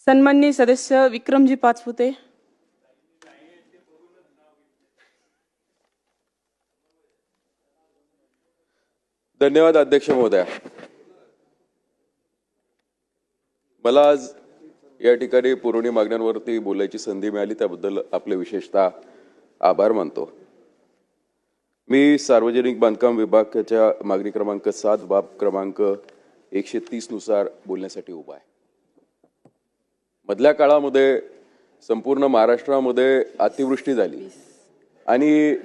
सन्माननीय सदस्य विक्रमजी पाचपुते। धन्यवाद अध्यक्ष महोदया। मला आज या ठिकाणी पुरवणी मागण्यांवरती बोलायची संधी मिळाली त्याबद्दल आपले विशेषतः आभार मानतो। मी सार्वजनिक बांधकाम विभागाच्या मागणी क्रमांक 7 बाब क्रमांक 130 नुसार बोलण्यासाठी उभा आहे। मधल्या काळामध्ये संपूर्ण महाराष्ट्रामध्ये अतिवृष्टी झाली आणि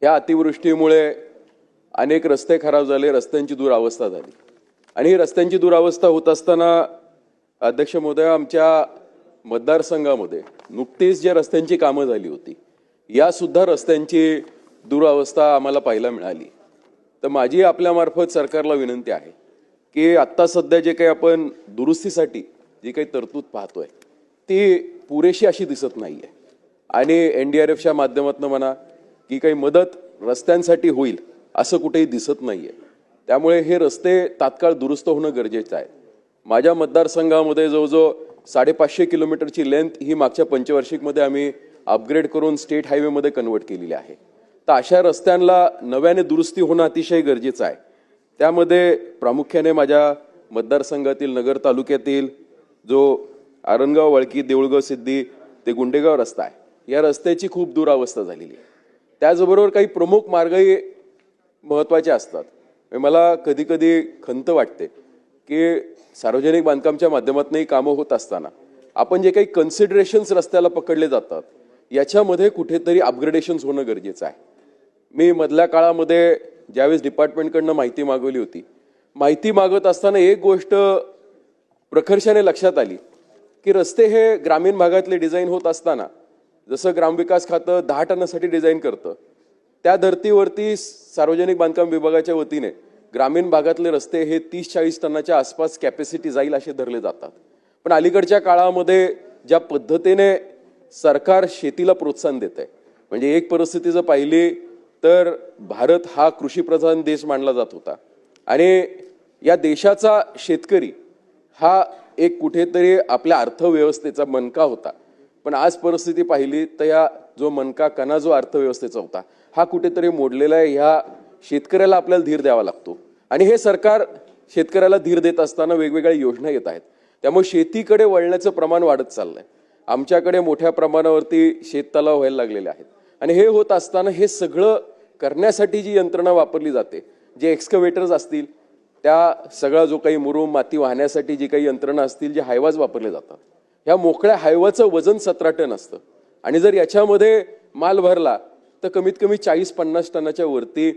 या अतिवृष्टीमुळे अनेक रस्ते खराब झाले, रस्त्यांची दुरावस्था झाली आणि ही रस्त्यांची दुरावस्था होत असताना अध्यक्ष महोदय आमच्या मतदारसंघामध्ये नुकतीच ज्या रस्त्यांची कामं झाली होती या सुद्धा रस्त्यांची दुरावस्था आम्हाला पाहायला मिळाली। तर माझी आपल्यामार्फत सरकारला विनंती आहे की आता सध्या जे काही आपण दुरुस्तीसाठी जी काही तरतूद पाहतोय ती पुरेशी अशी दिसत नाहीये आणि एनडीआरएफच्या माध्यमातून म्हणा की काही मदत रस्त्यांसाठी होईल असं कुठेही दिसत नाहीये। त्यामुळे हे रस्ते तात्काळ दुरुस्त होणं गरजेचं आहे। माझ्या मतदारसंघामध्ये जवळजवळ 550 किलोमीटरची लेंथ ही मागच्या पंचवार्षिकमध्ये आम्ही अपग्रेड करून स्टेट हायवेमध्ये कन्वर्ट केलेली आहे। तर अशा रस्त्यांना नव्याने दुरुस्ती होणं अतिशय गरजेचं आहे। त्यामध्ये प्रामुख्याने माझ्या मतदारसंघातील नगर तालुक्यातील जो आरणगाव वळकी देऊळगाव सिद्धी ते गुंडेगाव रस्ता आहे या रस्त्याची खूप दुरावस्था झालेली आहे। त्याचबरोबर काही प्रमुख मार्गही महत्त्वाचे असतात। मला कधी कधी खंत वाटते की सार्वजनिक बांधकामच्या माध्यमातूनही कामं होत असताना आपण जे काही कन्सिडरेशन्स रस्त्याला पकडले जातात याच्यामध्ये कुठेतरी अपग्रेडेशन्स होणं गरजेचं आहे। मी मधल्या काळामध्ये ज्यावेळेस डिपार्टमेंटकडनं माहिती मागवली होती, माहिती मागवत असताना एक गोष्ट प्रखरपणे लक्षात आली की रस्ते हे ग्रामीण भागातले डिझाईन होत असताना जसं ग्रामविकास खातं 10 टनासाठी डिझाईन करतं त्या धर्तीवरती सार्वजनिक बांधकाम विभागाच्या वतीने ग्रामीण भागातले रस्ते हे 30-40 टनाच्या आसपास कॅपॅसिटी जाईल असे धरले जातात। पण अलीकडच्या काळामध्ये ज्या पद्धतीने सरकार शेतीला प्रोत्साहन देत आहे म्हणजे एक परिस्थिती जर पाहिली तर भारत हा कृषीप्रधान देश मानला जात होता आणि या देशाचा शेतकरी हा एक कुठेतरी आपल्या अर्थव्यवस्थेचा मणका होता। पण आज परिस्थिती पाहिली तर या जो मणका कणा जो अर्थव्यवस्थेचा होता हा कुठेतरी मोडलेला आहे। ह्या शेतकऱ्याला आपल्याला धीर द्यावा लागतो आणि हे सरकार शेतकऱ्याला धीर देत असताना वेगवेगळ्या योजना येत आहेत। त्यामुळे शेतीकडे वळण्याचं प्रमाण वाढत चाललंय। आमच्याकडे मोठ्या प्रमाणावरती शेततलाव व्हायला लागलेले आहेत आणि हे होत असताना हे सगळं करण्यासाठी जी यंत्रणा वापरली जाते जे एक्सकव्हेटर्स असतील त्या सगळा जो काही मुरुम माती वाहण्यासाठी जी काही यंत्रणा असतील जे हायवाज वापरले जातात ह्या मोकळ्या हायवाचं वजन 17 टन असतं आणि जर याच्यामध्ये माल भरला तर कमीत कमी 40-50 टनाच्या वरती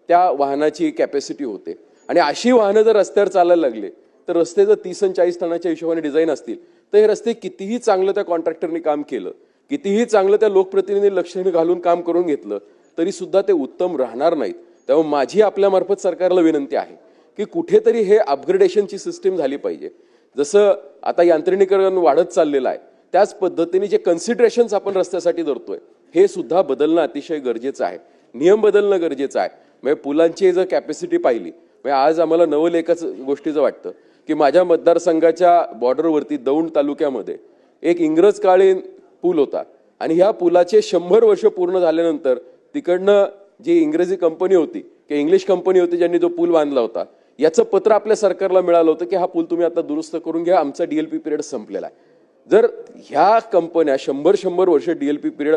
त्या वाहनाची कॅपॅसिटी होते आणि अशी वाहनं जर रस्त्यावर चालायला लागले तर रस्ते जर 30 आणि 40 टनाच्या हिशोबाने डिझाईन असतील तर हे रस्ते कितीही चांगलं त्या कॉन्ट्रॅक्टरने काम केलं कितीही चांगलं त्या लोकप्रतिनिधी लक्ष घालून काम करून घेतलं तरी सुद्धा ते उत्तम राहणार नाहीत। त्यामुळे माझी आपल्यामार्फत सरकारला विनंती आहे की कुठेतरी हे अपग्रेडेशनची सिस्टीम झाली पाहिजे। जसं आता यांत्रिकीकरण वाढत चाललेलं आहे त्याच पद्धतीने जे कन्सिडरेशन्स आपण रस्त्यासाठी धरतोय हे सुद्धा बदलणं अतिशय गरजेचं आहे। नियम बदलणं गरजेचं आहे। म्हणजे पुलांची जर कॅपॅसिटी पाहिली म्हणजे आज आम्हाला नवल एकाच गोष्टीचं वाटतं की माझ्या मतदारसंघाच्या बॉर्डरवरती दौंड तालुक्यामध्ये एक इंग्रजकालीन पूल होता आणि ह्या पुलाचे 100 वर्ष पूर्ण झाल्यानंतर तिकडनं जी इंग्रजी कंपनी होती की इंग्लिश कंपनी होती ज्यांनी जो पूल बांधला होता याचं पत्र आपल्या सरकारला मिळालं होतं की हा पूल तुम्ही आता दुरुस्त करून घ्या, आमचा डीएलपी पिरियड संपलेला आहे। जर ह्या कंपन्या 100 वर्ष डीएलपी पिरियड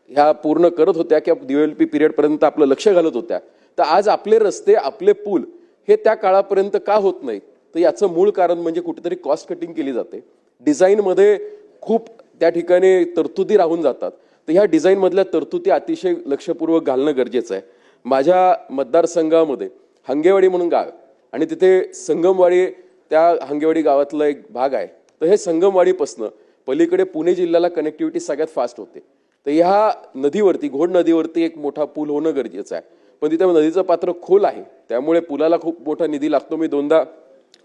ह्या पूर्ण करत होत्या किंवा डीएलपी पिरियड पर्यंत आपलं लक्ष घालत होत्या तर आज आपले रस्ते आपले पूल हे त्या काळापर्यंत का होत नाही तर याचं मूळ कारण म्हणजे कुठेतरी कॉस्ट कटिंग केली जाते। डिझाईनमध्ये खूप त्या ठिकाणी तरतुदी राहून जातात तर ह्या डिझाईन मधल्या तरतुदी अतिशय लक्षपूर्वक घालणं गरजेचं आहे। माझ्या मतदारसंघामध्ये हंगेवाडी म्हणून गाव आणि तिथे संगमवाडी त्या हंगेवाडी गावातला एक भाग आहे तर हे संगमवाडीपासनं पलीकडे पुणे जिल्ह्याला कनेक्टिव्हिटी सगळ्यात फास्ट होते। तर ह्या नदीवरती घोड नदीवरती एक मोठा पूल होणं गरजेचं आहे पण तिथे नदीचं पात्र खोल आहे त्यामुळे पुलाला खूप मोठा निधी लागतो। मी 2दा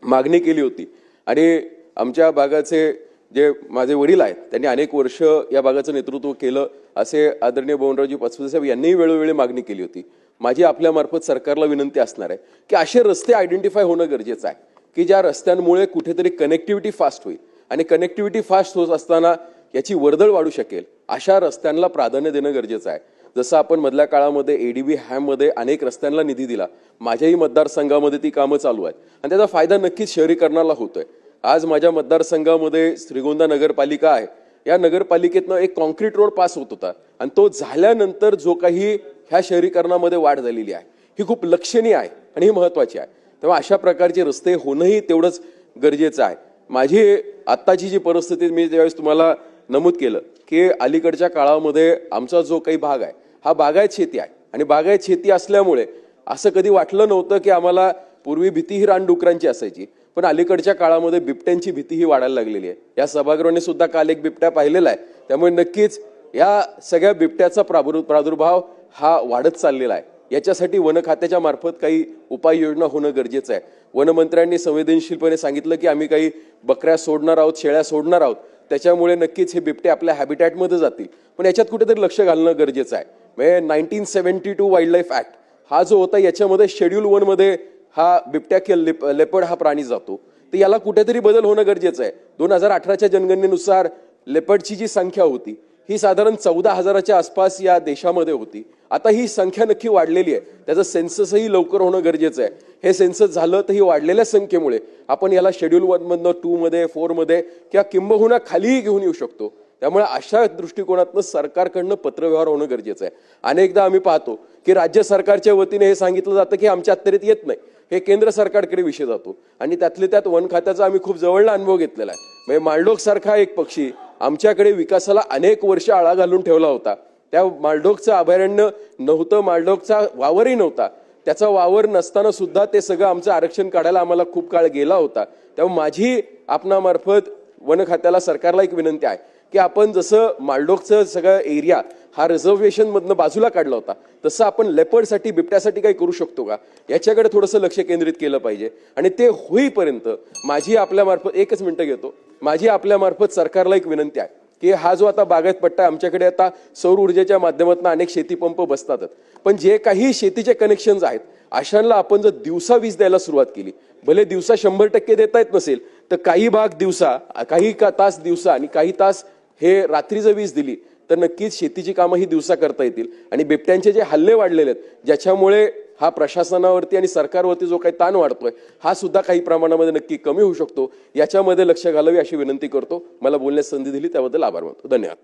मागणी केली होती आणि आमच्या भागाचे जे माझे वडील आहेत त्यांनी अनेक वर्ष या भागाचं नेतृत्व केलं असे आदरणीय बबनरावजी पाचपुते साहेब यांनीही वेळोवेळी मागणी केली होती। माझी आपल्यामार्फत सरकारला विनंती असणार आहे की असे रस्ते आयडेंटिफाय होणं गरजेचं आहे की ज्या रस्त्यांमुळे कुठेतरी कनेक्टिव्हिटी फास्ट होईल आणि कनेक्टिव्हिटी फास्ट होत असताना याची वर्दळ वाढू शकेल अशा रस्त्यांना प्राधान्य देणं गरजेचं आहे. जसं आपण मधल्या काळामध्ये एडीबी हॅममध्ये अनेक रस्त्यांना निधी दिला, माझ्याही मतदारसंघामध्ये ती कामं चालू आहेत आणि त्याचा फायदा नक्कीच शहरीकरणाला होतोय. आज माझ्या मतदारसंघामध्ये श्रीगोंदा नगरपालिका आहे. या नगरपालिकेतनं एक कॉन्क्रीट रोड पास होत होता आणि तो झाल्यानंतर जो काही ह्या शहरीकरणामध्ये वाढ झालेली आहे ही खूप लक्षणीय आहे आणि ही महत्वाची आहे. तेव्हा अशा प्रकारचे रस्ते होणंही तेवढंच गरजेचं आहे. माझी आत्ताची जी परिस्थिती मी ज्यावेळेस तुम्हाला नमूद केलं की अलीकडच्या काळामध्ये आमचा जो काही भाग आहे हा बागायत शेती आहे आणि बागायत शेती असल्यामुळे असं कधी वाटलं नव्हतं की आम्हाला पूर्वी भीती ही रानडुकरांची असायची, पण अलीकडच्या काळामध्ये बिबट्यांची भीती ही वाढायला लागलेली आहे. या सभागृहाने सुद्धा काल एक बिबट्या पाहिलेला आहे. त्यामुळे नक्कीच या सगळ्या बिबट्याचा प्रादुर्भाव हा वाढत चाललेला आहे. याच्यासाठी वन खात्याच्या मार्फत काही उपाययोजना होणं गरजेचं आहे. वनमंत्र्यांनी संवेदनशीलपणे सांगितलं की आम्ही काही बकऱ्या सोडणार आहोत, शेळ्या सोडणार आहोत, त्याच्यामुळे नक्कीच हे बिबटे आपल्या हॅबिटॅटमध्ये जातील, पण याच्यात कुठेतरी लक्ष घालणं गरजेचं आहे. म्हणजे 1972 वाईल्ड लाईफ ऍक्ट हा जो होता याच्यामध्ये शेड्यूल 1 मध्ये हा बिबट्या लेपर्ड हा प्राणी जातो, तर याला कुठेतरी बदल होणं गरजेचं आहे. 2018च्या जनगणनेनुसार लेपर्डची जी संख्या होती ही साधारण 14,000च्या आसपास या देशामध्ये होती. आता ही संख्या नक्की वाढलेली आहे. त्याचं सेन्ससही लवकर होणं गरजेचं आहे. हे सेन्सस झालं तर ही वाढलेल्या संख्येमुळे आपण याला शेड्यूल 1 मधनं 2 मध्ये 4 मध्ये किंवा किंबहुना खालीही घेऊन येऊ शकतो. त्यामुळे अशा दृष्टिकोनातनं सरकारकडनं पत्रव्यवहार होणं गरजेचं आहे. अनेकदा आम्ही पाहतो की राज्य सरकारच्या वतीने हे सांगितलं जातं की आमच्या अखत्यारीत येत नाही, हे केंद्र सरकारकडे विषय जातो आणि त्यातले त्यात वन खात्याचा आम्ही खूप जवळचा अनुभव घेतलेला आहे. म्हणजे मालडोक सारखा एक पक्षी आमच्याकडे विकासाला अनेक वर्ष आळा घालून ठेवला होता. त्या मालडोकचं अभयारण्य नव्हतं, मालडोकचा वावरही नव्हता. त्याचा वावर नसताना सुद्धा ते सगळं आमचं आरक्षण काढायला आम्हाला खूप काळ गेला होता. त्यामुळे माझी आपणामार्फत वन खात्याला सरकारला एक विनंती आहे की आपण जसं मालडोकचं सगळं एरिया हा रिझर्वेशन मधनं बाजूला काढला होता तसं आपण लेपर्डसाठी बिबट्यासाठी काही करू शकतो का याच्याकडे थोडंसं लक्ष केंद्रित केलं पाहिजे. आणि ते होईपर्यंत माझी आपल्यामार्फत एकच मिनिटं घेतो, माझी आपल्यामार्फत सरकारला एक विनंती आहे की हा जो आता बागायत पट्टा आहे आमच्याकडे आता सौर ऊर्जेच्या माध्यमातून अनेक शेतीपंप बसतातच, पण जे काही शेतीचे कनेक्शन्स आहेत अशांना आपण जर दिवसा वीज द्यायला सुरुवात केली, भले दिवसा 100% देता येत नसेल तर काही भाग दिवसा, काही तास दिवसा आणि काही तास हे रात्री जर वीज दिली तर नक्कीच शेतीची कामं ही दिवसा करता येतील. आणि बिबट्यांचे जे हल्ले वाढलेले आहेत ज्याच्यामुळे हा प्रशासनावरती आणि सरकारवरती जो काही ताण वाढतोय हा सुद्धा काही प्रमाणामध्ये नक्की कमी होऊ शकतो. याच्यामध्ये लक्ष घालावे अशी विनंती करतो. मला बोलण्यास संधी दिली त्याबद्दल आभार मानतो. धन्यवाद.